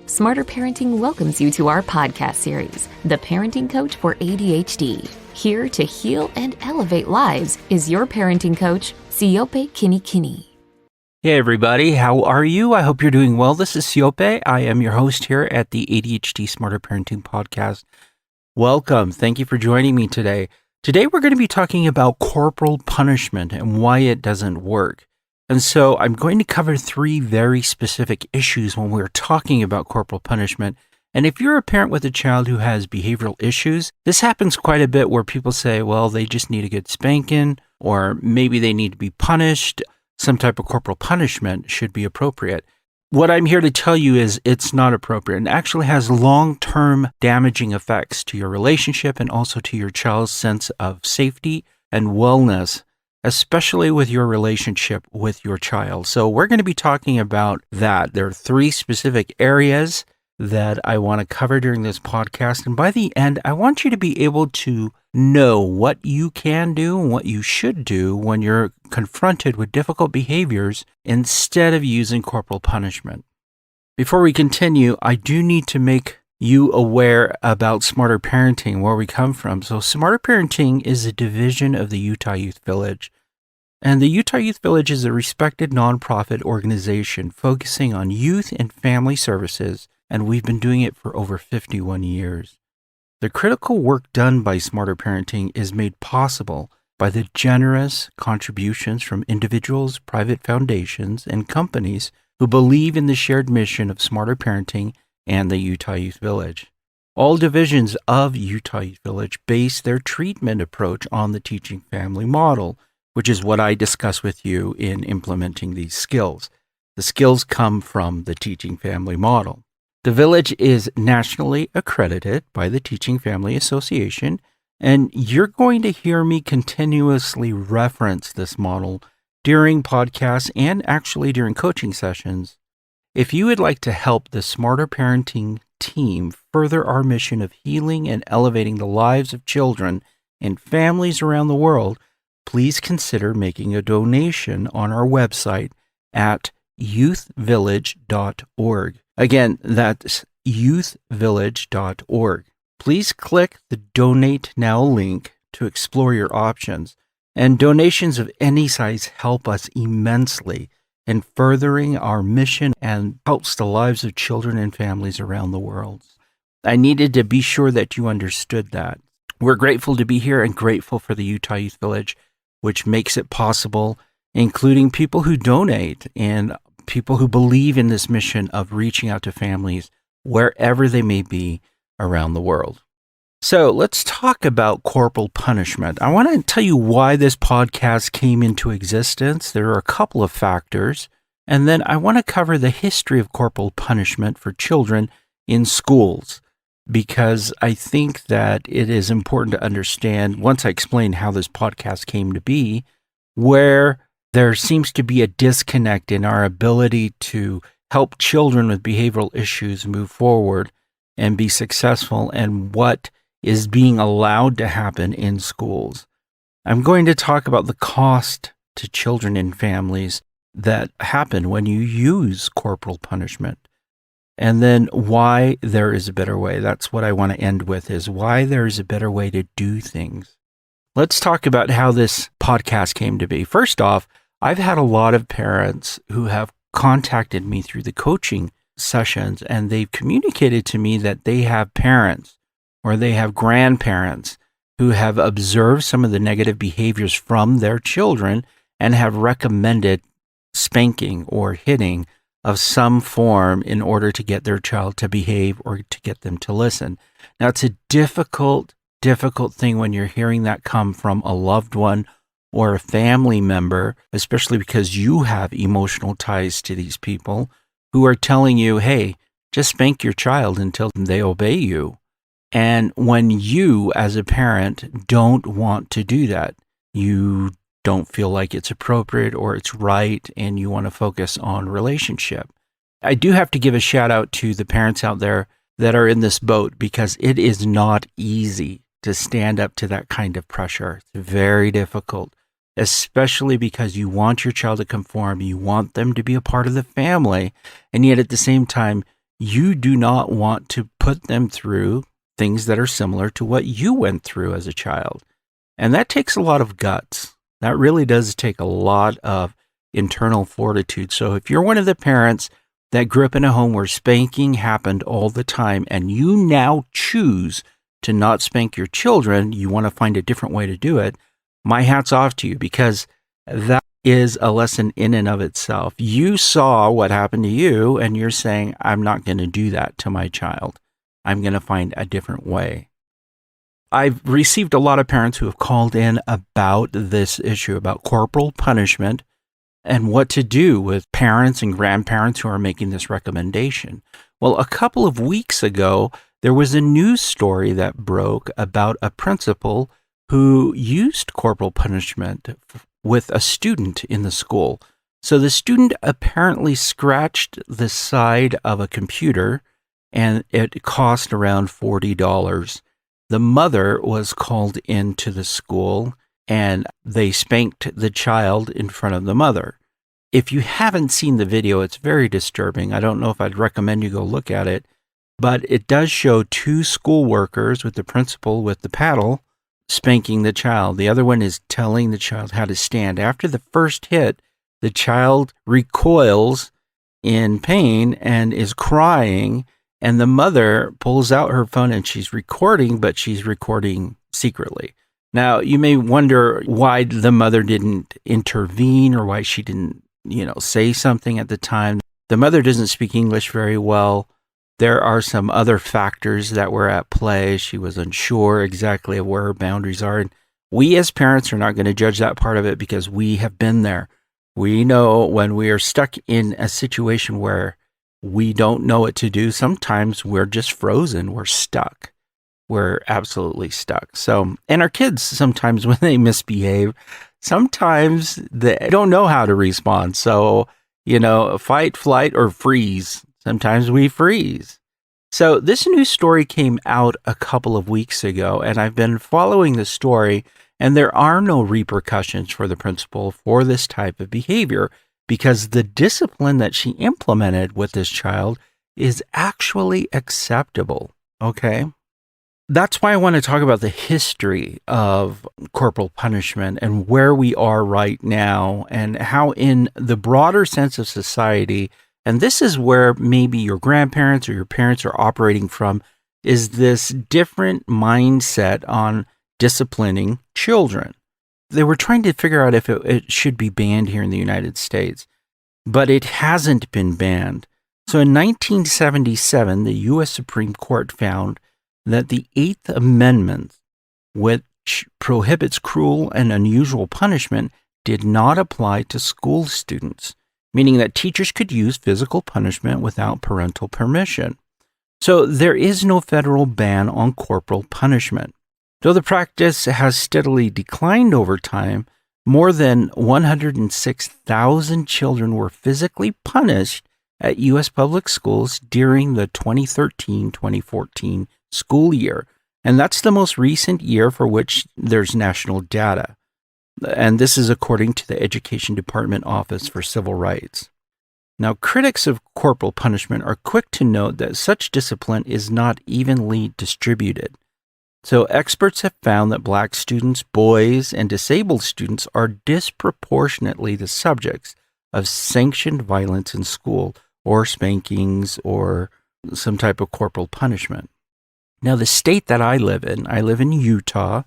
Smarter Parenting welcomes you to our podcast series, The Parenting Coach for ADHD. Here to heal and elevate lives is your parenting coach, Siope Kinikini. Hey everybody, how are you? I hope you're doing well. This is Siope. I am your host here at the ADHD Smarter Parenting Podcast. Welcome. Thank you for joining me today. Today we're going to be talking about corporal punishment and why it doesn't work. And so I'm going to cover three very specific issues when we're talking about corporal punishment. And if you're a parent with a child who has behavioral issues, this happens quite a bit where people say, well, they just need a good spanking, or maybe they need to be punished. Some type of corporal punishment should be appropriate. What I'm here to tell you is it's not appropriate and actually has long-term damaging effects to your relationship and also to your child's sense of safety and wellness, especially with your relationship with your child. So we're going to be talking about that. There are three specific areas that I want to cover during this podcast. And by the end, I want you to be able to know what you can do and what you should do when you're confronted with difficult behaviors instead of using corporal punishment. Before we continue, I do need to make you aware about Smarter Parenting, where we come from. So Smarter Parenting is a division of the Utah Youth Village. And the Utah Youth Village is a respected nonprofit organization focusing on youth and family services, and we've been doing it for over 51 years. The critical work done by Smarter Parenting is made possible by the generous contributions from individuals, private foundations, and companies who believe in the shared mission of Smarter Parenting and the Utah Youth Village. All divisions of Utah Youth Village base their treatment approach on the teaching family model, which is what I discuss with you in implementing these skills. The skills come from the teaching family model. The village is nationally accredited by the Teaching Family Association, and you're going to hear me continuously reference this model during podcasts and actually during coaching sessions. If you would like to help the Smarter Parenting team further our mission of healing and elevating the lives of children and families around the world, please consider making a donation on our website at youthvillage.org. Again, that's youthvillage.org. Please click the Donate Now link to explore your options, and donations of any size help us immensely in furthering our mission and helps the lives of children and families around the world. I needed to be sure that you understood that. We're grateful to be here and grateful for the Utah Youth Village, which makes it possible, including people who donate and people who believe in this mission of reaching out to families wherever they may be around the world. So let's talk about corporal punishment. I want to tell you why this podcast came into existence. There are a couple of factors, and then I want to cover the history of corporal punishment for children in schools, because I think that it is important to understand, once I explain how this podcast came to be, where there seems to be a disconnect in our ability to help children with behavioral issues move forward and be successful, and what is being allowed to happen in schools. I'm going to talk about the cost to children and families that happen when you use corporal punishment, and then why there is a better way. That's what I want to end with, is why there is a better way to do things. Let's talk about how this podcast came to be. First off, I've had a lot of parents who have contacted me through the coaching sessions, and they've communicated to me that they have parents or they have grandparents who have observed some of the negative behaviors from their children and have recommended spanking or hitting of some form in order to get their child to behave or to get them to listen. Now, it's a difficult thing when you're hearing that come from a loved one or a family member, especially because you have emotional ties to these people who are telling you, hey, just spank your child until they obey you. And when you, as a parent, don't want to do that, you don't feel like it's appropriate or it's right, and you want to focus on relationship. I do have to give a shout out to the parents out there that are in this boat, because it is not easy to stand up to that kind of pressure. It's very difficult, especially because you want your child to conform, you want them to be a part of the family, and yet at the same time, you do not want to put them through things that are similar to what you went through as a child. And that takes a lot of guts. That really does take a lot of internal fortitude. So if you're one of the parents that grew up in a home where spanking happened all the time and you now choose to not spank your children, you want to find a different way to do it, my hat's off to you, because that is a lesson in and of itself. You saw what happened to you and you're saying, I'm not going to do that to my child. I'm going to find a different way. I've received a lot of parents who have called in about this issue, about corporal punishment and what to do with parents and grandparents who are making this recommendation. Well, a couple of weeks ago, there was a news story that broke about a principal who used corporal punishment with a student in the school. So the student apparently scratched the side of a computer and it cost around $40. The mother was called into the school and they spanked the child in front of the mother. If you haven't seen the video, it's very disturbing. I don't know if I'd recommend you go look at it, but it does show two school workers with the principal with the paddle spanking the child. The other one is telling the child how to stand. After the first hit, the child recoils in pain and is crying, and the mother pulls out her phone and she's recording, but she's recording secretly. Now, you may wonder why the mother didn't intervene or why she didn't, say something at the time. The mother doesn't speak English very well. There are some other factors that were at play. She was unsure exactly of where her boundaries are. And we as parents are not going to judge that part of it because we have been there. We know when we are stuck in a situation where we don't know what to do, sometimes we're just frozen. We're stuck. We're absolutely stuck. So, and our kids, sometimes when they misbehave, sometimes they don't know how to respond. So, fight, flight, or freeze. Sometimes we freeze. So this news story came out a couple of weeks ago, and I've been following the story, and there are no repercussions for the principal for this type of behavior because the discipline that she implemented with this child is actually acceptable. Okay? That's why I want to talk about the history of corporal punishment and where we are right now and how in the broader sense of society, and this is where maybe your grandparents or your parents are operating from, is this different mindset on disciplining children. They were trying to figure out if it should be banned here in the United States, but it hasn't been banned. So in 1977, the U.S. Supreme Court found that the Eighth Amendment, which prohibits cruel and unusual punishment, did not apply to school students, meaning that teachers could use physical punishment without parental permission. So there is no federal ban on corporal punishment. Though the practice has steadily declined over time, more than 106,000 children were physically punished at U.S. public schools during the 2013-2014 school year. And that's the most recent year for which there's national data. And this is according to the Education Department Office for Civil Rights. Now, critics of corporal punishment are quick to note that such discipline is not evenly distributed. So experts have found that Black students, boys, and disabled students are disproportionately the subjects of sanctioned violence in school or spankings or some type of corporal punishment. Now, the state that I live in Utah.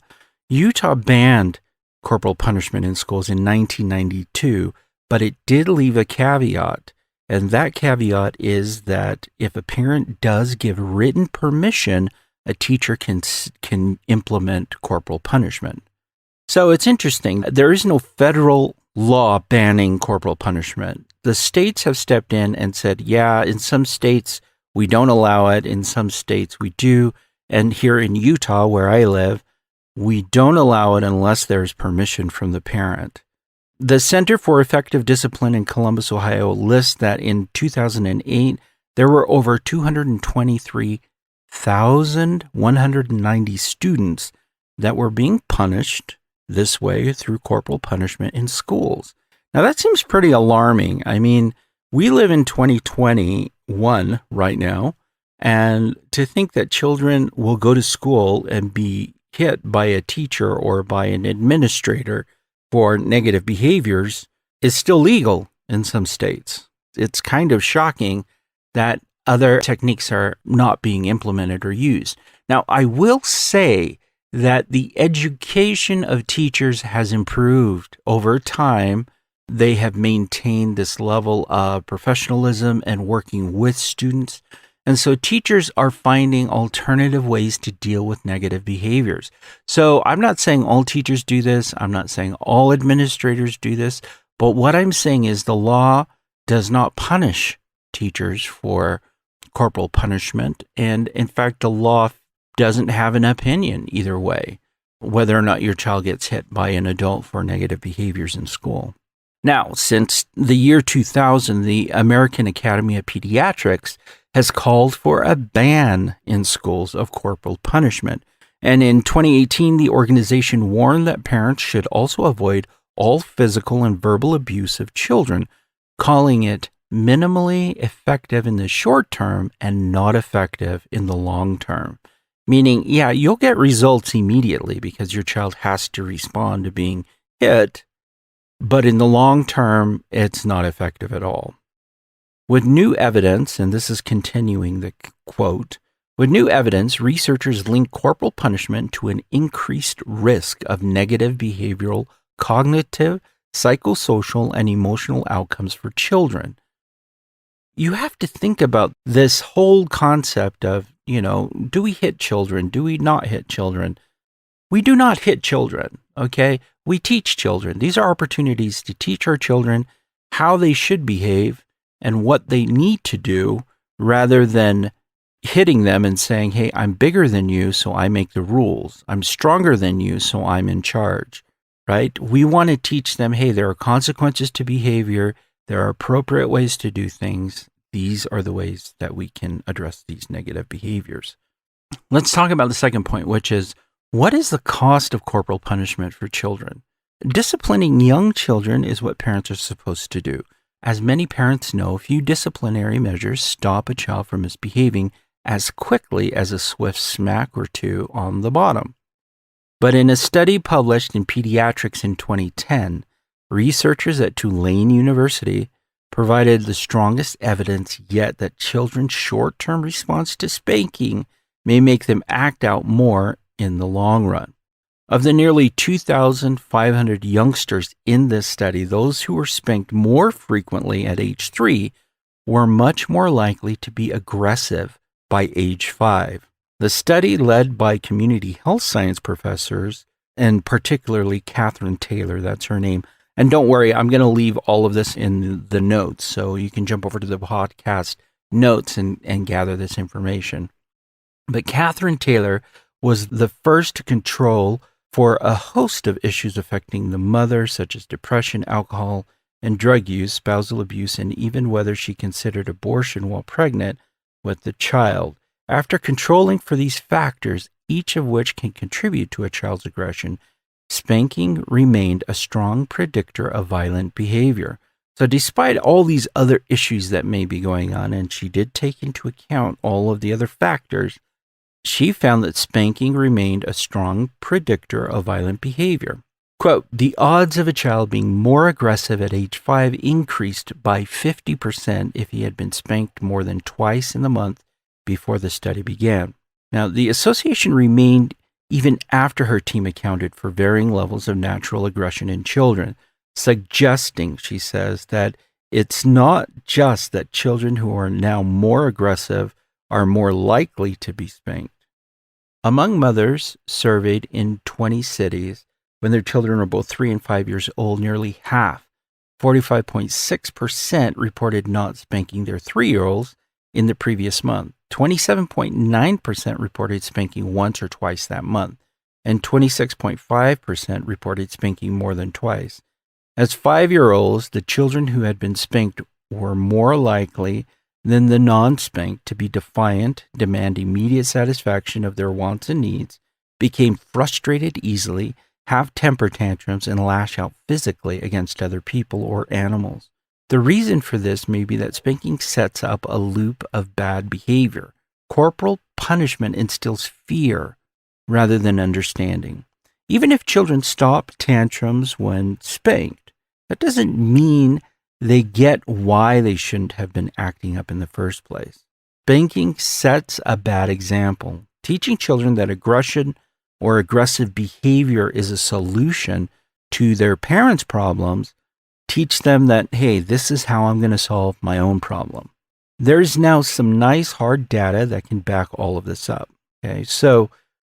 Utah banned corporal punishment in schools in 1992, but it did leave a caveat. And that caveat is that if a parent does give written permission, a teacher can implement corporal punishment. So it's interesting. There is no federal law banning corporal punishment. The states have stepped in and said, yeah, in some states we don't allow it. In some states we do. And here in Utah, where I live, we don't allow it unless there's permission from the parent. The Center for Effective Discipline in Columbus, Ohio lists that in 2008, there were over 223,190 students that were being punished this way through corporal punishment in schools. Now, that seems pretty alarming. I mean, we live in 2020 one right now. And to think that children will go to school and be hit by a teacher or by an administrator for negative behaviors is still legal in some states. It's kind of shocking that other techniques are not being implemented or used. Now, I will say that the education of teachers has improved over time. They have maintained this level of professionalism and working with students. And so teachers are finding alternative ways to deal with negative behaviors. So I'm not saying all teachers do this. I'm not saying all administrators do this. But what I'm saying is the law does not punish teachers for corporal punishment. And in fact, the law doesn't have an opinion either way, whether or not your child gets hit by an adult for negative behaviors in school. Now, since the year 2000, the American Academy of Pediatrics has called for a ban in schools of corporal punishment. And in 2018, the organization warned that parents should also avoid all physical and verbal abuse of children, calling it minimally effective in the short term and not effective in the long term. Meaning, yeah, you'll get results immediately because your child has to respond to being hit, but in the long term, it's not effective at all. With new evidence, and this is continuing the quote, with new evidence, researchers link corporal punishment to an increased risk of negative behavioral, cognitive, psychosocial, and emotional outcomes for children. You have to think about this whole concept of, do we hit children? Do we not hit children? We do not hit children, okay? We teach children. These are opportunities to teach our children how they should behave and what they need to do rather than hitting them and saying, hey, I'm bigger than you, so I make the rules. I'm stronger than you, so I'm in charge, right? We want to teach them, hey, there are consequences to behavior. There are appropriate ways to do things. These are the ways that we can address these negative behaviors. Let's talk about the second point, which is, what is the cost of corporal punishment for children? Disciplining young children is what parents are supposed to do. As many parents know, few disciplinary measures stop a child from misbehaving as quickly as a swift smack or two on the bottom. But in a study published in Pediatrics in 2010, researchers at Tulane University provided the strongest evidence yet that children's short-term response to spanking may make them act out more in the long run. Of the nearly 2,500 youngsters in this study, those who were spanked more frequently at age 3 were much more likely to be aggressive by age 5. The study, led by community health science professors, and particularly Catherine Taylor, that's her name. And don't worry, I'm going to leave all of this in the notes, so you can jump over to the podcast notes and gather this information. But Catherine Taylor was the first to control for a host of issues affecting the mother, such as depression, alcohol, and drug use, spousal abuse, and even whether she considered abortion while pregnant with the child. After controlling for these factors, each of which can contribute to a child's aggression, spanking remained a strong predictor of violent behavior. So despite all these other issues that may be going on, and she did take into account all of the other factors, she found that spanking remained a strong predictor of violent behavior. Quote, the odds of a child being more aggressive at age 5 increased by 50% if he had been spanked more than twice in the month before the study began. Now, the association remained even after her team accounted for varying levels of natural aggression in children, suggesting, she says, that it's not just that children who are now more aggressive are more likely to be spanked. Among mothers surveyed in 20 cities, when their children are both 3 and 5 years old, nearly half, 45.6%, reported not spanking their 3-year-olds in the previous month. 27.9% reported spanking once or twice that month, and 26.5% reported spanking more than twice. As 5-year-olds, the children who had been spanked were more likely than the non-spanked to be defiant, demand immediate satisfaction of their wants and needs, became frustrated easily, have temper tantrums, and lash out physically against other people or animals. The reason for this may be that spanking sets up a loop of bad behavior. Corporal punishment instills fear rather than understanding. Even if children stop tantrums when spanked, that doesn't mean they get why they shouldn't have been acting up in the first place. Spanking sets a bad example. Teaching children that aggression or aggressive behavior is a solution to their parents' problems, teach them that, hey, this is how I'm going to solve my own problem. There's now some nice hard data that can back all of this up. Okay, so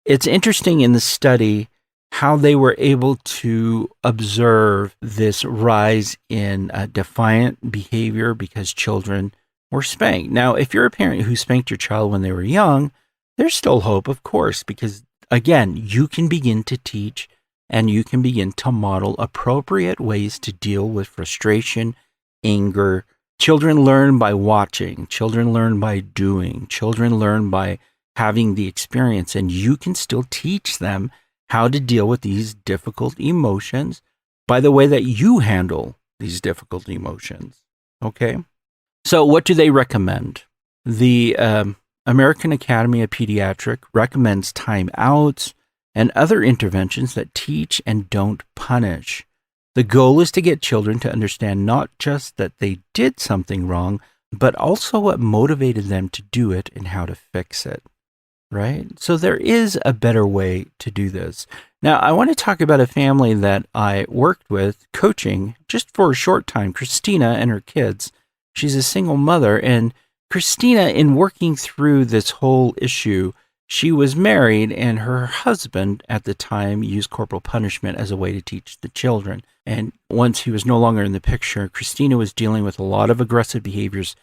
it's interesting in the study how they were able to observe this rise in defiant behavior because children were spanked. Now, if you're a parent who spanked your child when they were young, there's still hope, of course, because again, you can begin to teach and you can begin to model appropriate ways to deal with frustration, anger. Children learn by watching. Children learn by doing. Children learn by having the experience, and you can still teach them how to deal with these difficult emotions by the way that you handle these difficult emotions. Okay? So what do they recommend? The American Academy of Pediatrics recommends timeouts and other interventions that teach and don't punish. The goal is to get children to understand not just that they did something wrong, but also what motivated them to do it and how to fix it. Right? So there is a better way to do this. Now, I want to talk about a family that I worked with coaching just for a short time, Christina and her kids. She's a single mother, and Christina, in working through this whole issue, she was married, and her husband at the time used corporal punishment as a way to teach the children. And once he was no longer in the picture, Christina was dealing with a lot of aggressive behaviors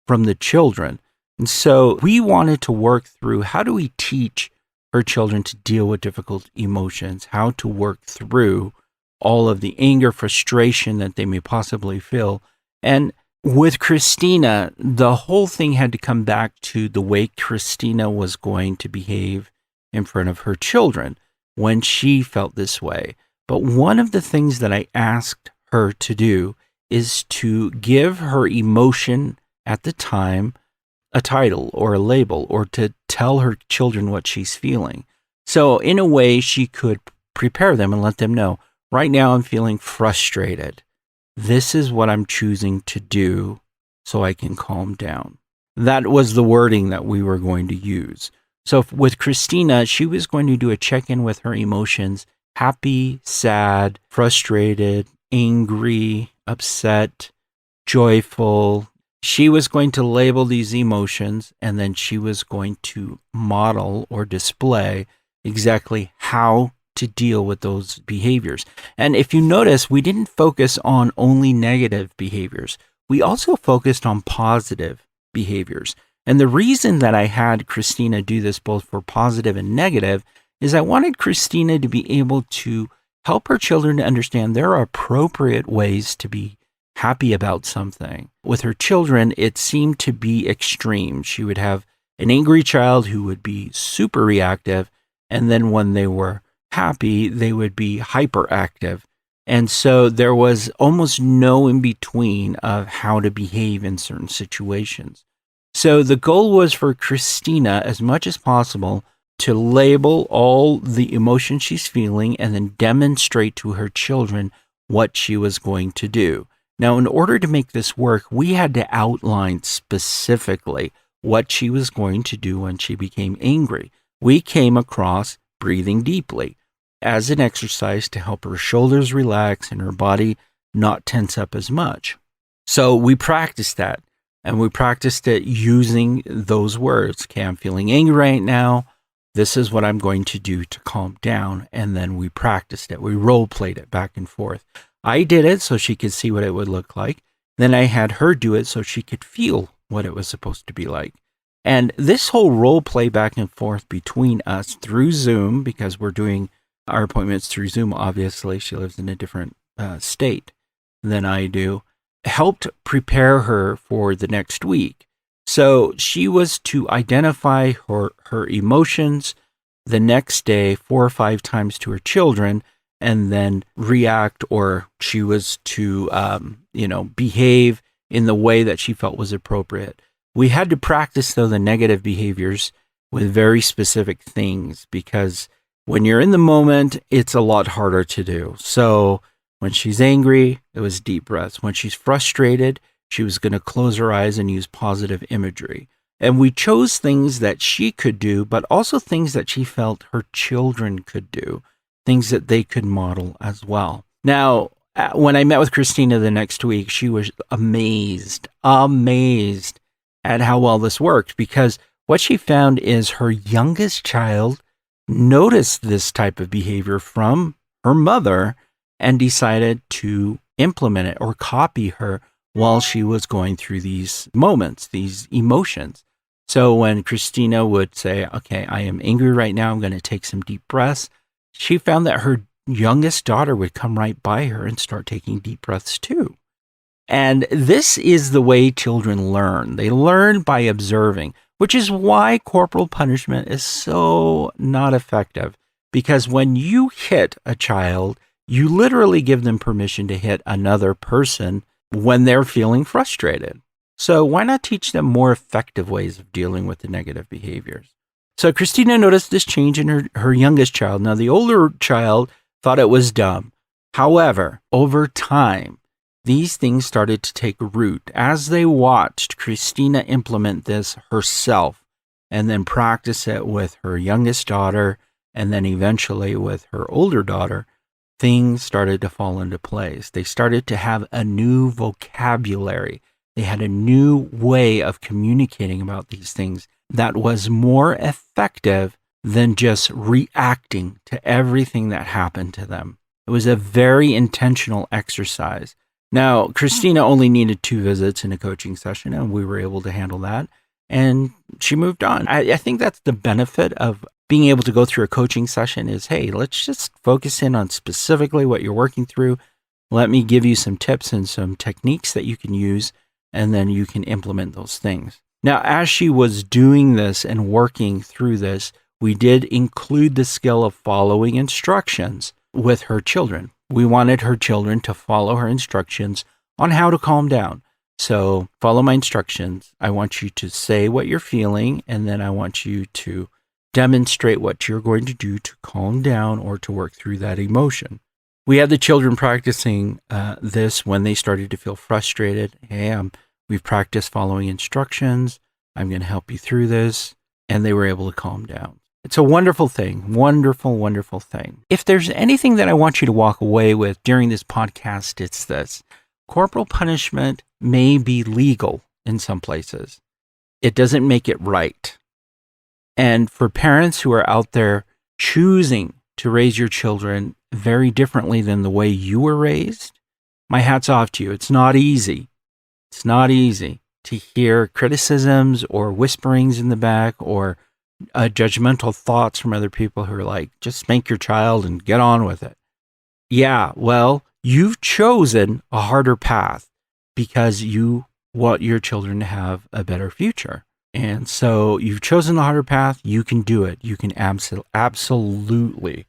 from the children. And so we wanted to work through how do we teach her children to deal with difficult emotions, how to work through all of the anger, frustration that they may possibly feel. And with Christina, the whole thing had to come back to the way Christina was going to behave in front of her children when she felt this way. But one of the things that I asked her to do is to give her emotion at the time a title or a label, or to tell her children what she's feeling. So in a way, she could prepare them and let them know, right now I'm feeling frustrated. This is what I'm choosing to do so I can calm down. That was the wording that we were going to use. So with Christina, she was going to do a check-in with her emotions: happy, sad, frustrated, angry, upset, joyful. She was going to label these emotions, and then she was going to model or display exactly how to deal with those behaviors. And if you notice, we didn't focus on only negative behaviors. We also focused on positive behaviors. And the reason that I had Christina do this both for positive and negative is I wanted Christina to be able to help her children to understand there are appropriate ways to be happy about something. With her children, it seemed to be extreme. She would have an angry child who would be super reactive, and then when they were happy, they would be hyperactive. And so there was almost no in between of how to behave in certain situations. So the goal was for Christina, as much as possible, to label all the emotions she's feeling and then demonstrate to her children what she was going to do. Now, in order to make this work, we had to outline specifically what she was going to do when she became angry. We came across breathing deeply as an exercise to help her shoulders relax and her body not tense up as much. So we practiced that, and we practiced it using those words. Okay, I'm feeling angry right now. This is what I'm going to do to calm down. And then we practiced it. We role played it back and forth. I did it so she could see what it would look like. Then I had her do it so she could feel what it was supposed to be like. And this whole role play back and forth between us through Zoom, because we're doing our appointments through Zoom, obviously, she lives in a different state than I do, helped prepare her for the next week. So she was to identify her emotions the next day 4 or 5 times to her children, and then react, or she was to, behave in the way that she felt was appropriate. We had to practice, though, the negative behaviors with very specific things, because when you're in the moment, it's a lot harder to do. So when she's angry, it was deep breaths. When she's frustrated, she was going to close her eyes and use positive imagery. And we chose things that she could do, but also things that she felt her children could do, things that they could model as well. Now, when I met with Christina the next week, she was amazed at how well this worked, because what she found is her youngest child noticed this type of behavior from her mother and decided to implement it or copy her while she was going through these moments, these emotions. So when Christina would say, okay, I am angry right now, I'm going to take some deep breaths, she found that her youngest daughter would come right by her and start taking deep breaths too. And this is the way children learn. They learn by observing, which is why corporal punishment is so not effective. Because when you hit a child, you literally give them permission to hit another person when they're feeling frustrated. So why not teach them more effective ways of dealing with the negative behaviors? So Christina noticed this change in her youngest child. Now, the older child thought it was dumb. However, over time, these things started to take root as they watched Christina implement this herself and then practice it with her youngest daughter and then eventually with her older daughter. Things started to fall into place. They started to have a new vocabulary. They had a new way of communicating about these things that was more effective than just reacting to everything that happened to them. It was a very intentional exercise. Now, Christina only needed 2 visits in a coaching session, and we were able to handle that. And she moved on. I think that's the benefit of being able to go through a coaching session is, hey, let's just focus in on specifically what you're working through. Let me give you some tips and some techniques that you can use, and then you can implement those things. Now, as she was doing this and working through this, we did include the skill of following instructions with her children. We wanted her children to follow her instructions on how to calm down. So follow my instructions. I want you to say what you're feeling, and then I want you to demonstrate what you're going to do to calm down or to work through that emotion. We had the children practicing this when they started to feel frustrated. Hey, we've practiced following instructions. I'm going to help you through this. And they were able to calm down. It's a wonderful thing. Wonderful, wonderful thing. If there's anything that I want you to walk away with during this podcast, it's this. Corporal punishment may be legal in some places. It doesn't make it right. And for parents who are out there choosing to raise your children very differently than the way you were raised, my hat's off to you. It's not easy. It's not easy to hear criticisms or whisperings in the back or judgmental thoughts from other people who are like, just spank your child and get on with it. Yeah, well, you've chosen a harder path because you want your children to have a better future. And so you've chosen the harder path. You can do it. You can absolutely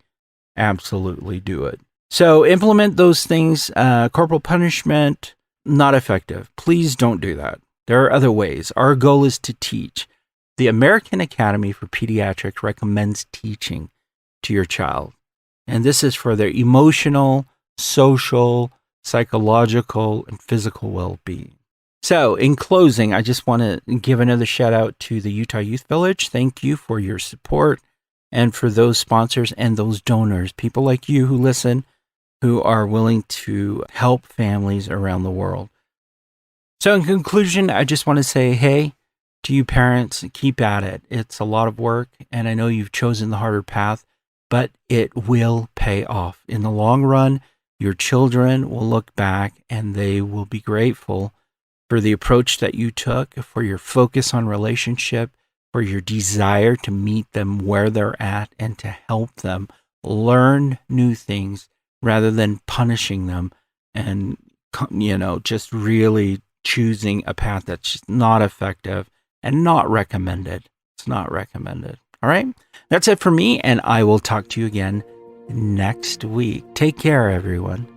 do it. So implement those things. Corporal punishment, not effective. Please don't do that. There are other ways. Our goal is to teach. The American Academy for Pediatrics recommends teaching to your child. And this is for their emotional, social, psychological, and physical well-being. So in closing, I just want to give another shout out to the Utah Youth Village. Thank you for your support and for those sponsors and those donors, people like you who listen, who are willing to help families around the world. So in conclusion, I just want to say, hey, to you parents, keep at it. It's a lot of work, and I know you've chosen the harder path, but it will pay off. In the long run, your children will look back and they will be grateful for the approach that you took, for your focus on relationship, for your desire to meet them where they're at and to help them learn new things rather than punishing them and, just really choosing a path that's just not effective and not recommended. It's not recommended. All right. That's it for me. And I will talk to you again next week. Take care, everyone.